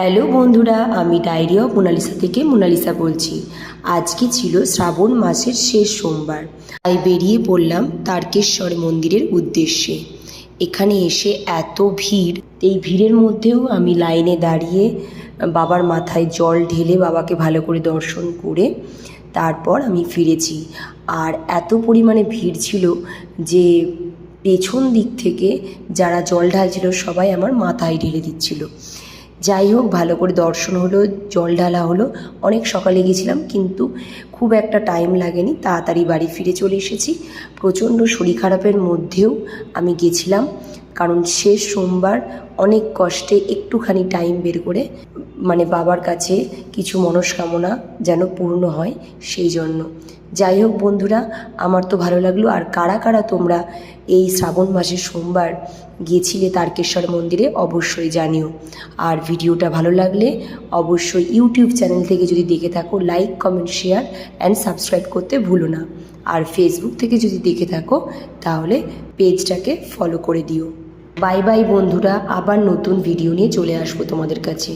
Hello বন্ধুরা, আমি diary of Mona Lisa থেকে মোনালিসা বলছি। আজকে ছিল শ্রাবণ মাসের শেষ সোমবার, তাই বেরিয়ে পড়লাম তারকেশ্বর মন্দিরের উদ্দেশ্যে। এখানে এসে এত ভিড়, এই ভিড়ের মধ্যেও আমি লাইনে দাঁড়িয়ে বাবার মাথায় জল ঢেলে বাবাকে ভালো করে দর্শন করে তারপর আমি ফিরেছি। আর এত পরিমাণে ভিড় ছিল যে পেছন দিক থেকে যারা জল ঢালছিল সবাই আমার মাথায় ঢেলে দিচ্ছিল। যাই হোক, ভালো করে দর্শন হলো, জল ঢালা হলো। অনেক সকালে গেছিলাম, কিন্তু খুব একটা টাইম লাগেনি, তাড়াতাড়ি বাড়ি ফিরে চলে এসেছি। প্রচণ্ড শরীর খারাপের মধ্যেও আমি গেছিলাম, কারণ শেষ সোমবার অনেক কষ্টে একটুখানি টাইম বের করে বাবার কাছে কিছু মনস্কামনা যেন পূর্ণ হয়, সেই জন্য। যাই হোক বন্ধুরা, আমার তো ভালো লাগলো। আর কারা কারা তোমরা এই শ্রাবণ মাসের সোমবার গিয়েছিলে তারকেশ্বর মন্দিরে অবশ্যই জানিও। আর ভিডিওটা ভালো লাগলে অবশ্যই ইউটিউব চ্যানেল থেকে যদি দেখে থাকো, like, comment, share and subscribe করতে ভুলো না। আর ফেসবুক থেকে যদি দেখে থাকো তাহলে পেজটাকে ফলো করে দিও। বাই বাই বন্ধুরা, আবার নতুন ভিডিও নিয়ে চলে আসবো তোমাদের কাছে।